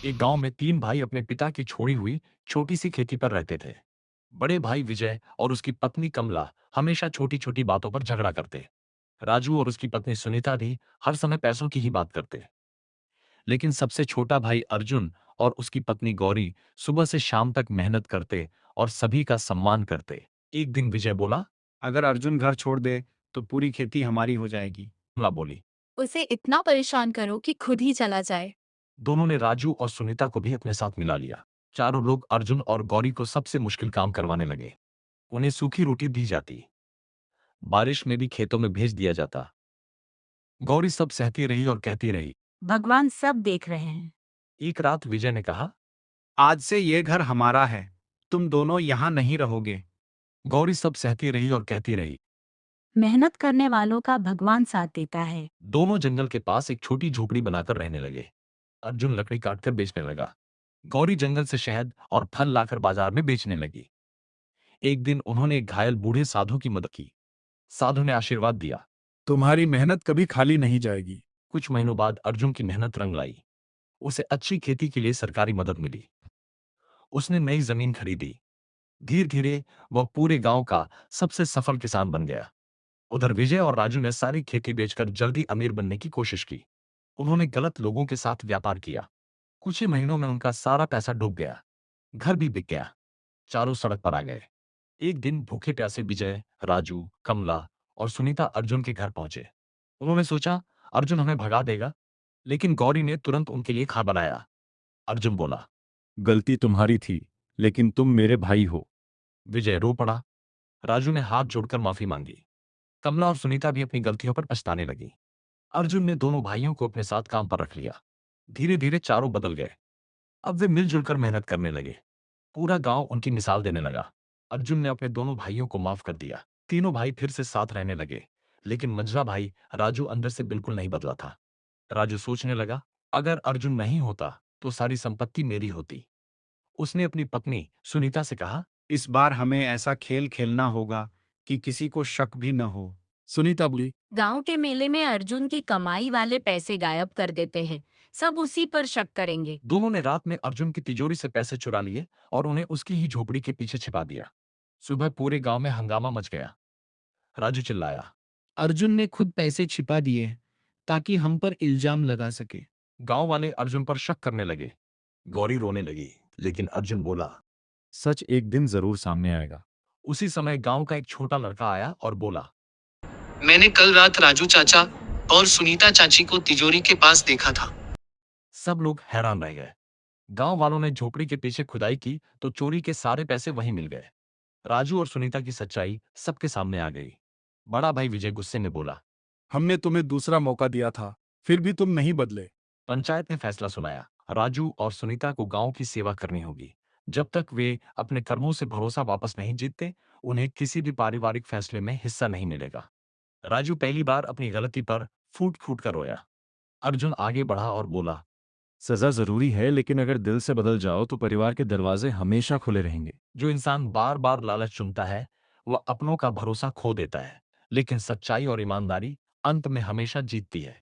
एक गांव में तीन भाई अपने पिता की छोड़ी हुई छोटी सी खेती पर रहते थे। बड़े भाई विजय और उसकी पत्नी कमला हमेशा छोटी छोटी बातों पर झगड़ा करते। राजू और उसकी पत्नी सुनीता भी हर समय पैसों की ही बात करते। लेकिन सबसे छोटा भाई अर्जुन और उसकी पत्नी गौरी सुबह से शाम तक मेहनत करते और सभी का सम्मान करते। एक दिन विजय बोला। अगर अर्जुन घर छोड़ दे तो पूरी खेती हमारी हो जाएगी। कमला बोली। उसे इतना परेशान करो कि खुद ही चला जाए। दोनों ने राजू और सुनीता को भी अपने साथ मिला लिया। चारों लोग अर्जुन और गौरी को सबसे मुश्किल काम करवाने लगे। उन्हें सूखी रोटी दी जाती, बारिश में भी खेतों में भेज दिया जाता। गौरी सब सहती रही और कहती रही। भगवान सब देख रहे हैं। एक रात विजय ने कहा। आज से ये घर हमारा है, तुम दोनों यहाँ नहीं रहोगे। गौरी सब सहती रही और कहती रही। मेहनत करने वालों का भगवान साथ देता है। दोनों जंगल के पास एक छोटी झोपड़ी बनाकर रहने लगे। अर्जुन लकड़ी काटकर बेचने लगा। गौरी जंगल से शहद और फल लाकर बाजार में बेचने लगी। एक दिन उन्होंने एक घायल बूढ़े साधु की मदद की। साधु ने आशीर्वाद दिया। तुम्हारी मेहनत कभी खाली नहीं जाएगी। कुछ महीनों बाद अर्जुन की मेहनत रंग लाई। उसे अच्छी खेती के लिए सरकारी मदद मिली। उसने नई जमीन खरीदी। धीरे धीरे वह पूरे गांव का सबसे सफल किसान बन गया। उधर विजय और राजू ने सारी खेती बेचकर जल्दी अमीर बनने की कोशिश की। उन्होंने गलत लोगों के साथ व्यापार किया। कुछ ही महीनों में उनका सारा पैसा डूब गया। घर भी बिक गया। चारों सड़क पर आ गए। एक दिन भूखे प्यासे विजय, राजू, कमला और सुनीता अर्जुन के घर पहुंचे। उन्होंने सोचा अर्जुन हमें भगा देगा, लेकिन गौरी ने तुरंत उनके लिए खाना बनाया। अर्जुन बोला। गलती तुम्हारी थी, लेकिन तुम मेरे भाई हो। विजय रो पड़ा। राजू ने हाथ जोड़कर माफी मांगी। कमला और सुनीता भी अपनी गलतियों पर पछताने लगी। अर्जुन ने दोनों भाइयों को अपने साथ काम पर रख लिया। धीरे धीरे चारों बदल गए। अब वे मिलजुल कर मेहनत करने लगे। पूरा गांव उनकी मिसाल देने लगा। अर्जुन ने अपने दोनों भाइयों को माफ कर दिया। तीनों भाई फिर से साथ रहने लगे। लेकिन मंझला भाई राजू अंदर से बिल्कुल नहीं बदला था। राजू सोचने लगा, अगर अर्जुन नहीं होता तो सारी संपत्ति मेरी होती। उसने अपनी पत्नी सुनीता से कहा। इस बार हमें ऐसा खेल खेलना होगा कि किसी को शक भी न हो। सुनीता बोली। गांव के मेले में अर्जुन की कमाई वाले पैसे गायब कर देते हैं। सब उसी पर शक करेंगे। दोनों ने रात में अर्जुन की तिजोरी से पैसे चुरा लिए और उन्हें उसकी ही झोपड़ी के पीछे छिपा दिया। सुबह पूरे गांव में हंगामा मच गया। राजू चिल्लाया। अर्जुन ने खुद पैसे छिपा दिए ताकि हम पर इल्जाम लगा सके। गांव वाले अर्जुन पर शक करने लगे। गौरी रोने लगी, लेकिन अर्जुन बोला। सच एक दिन जरूर सामने आएगा। उसी समय गांव का एक छोटा लड़का आया और बोला। मैंने कल रात राजू चाचा और सुनीता चाची को तिजोरी के पास देखा था। सब लोग हैरान रह गए। गांव वालों ने झोपड़ी के पीछे खुदाई की तो चोरी के सारे पैसे वहीं मिल गए। राजू और सुनीता की सच्चाई सबके सामने आ गई। बड़ा भाई विजय गुस्से में बोला। हमने तुम्हें दूसरा मौका दिया था, फिर भी तुम नहीं बदले। पंचायत ने फैसला सुनाया। राजू और सुनीता को गांव की सेवा करनी होगी। जब तक वे अपने कर्मों से भरोसा वापस नहीं जीतते, उन्हें किसी भी पारिवारिक फैसले में हिस्सा नहीं मिलेगा। राजू पहली बार अपनी गलती पर फूट फूट कर रोया। अर्जुन आगे बढ़ा और बोला। सजा जरूरी है, लेकिन अगर दिल से बदल जाओ तो परिवार के दरवाजे हमेशा खुले रहेंगे। जो इंसान बार बार लालच चुनता है वह अपनों का भरोसा खो देता है, लेकिन सच्चाई और ईमानदारी अंत में हमेशा जीतती है।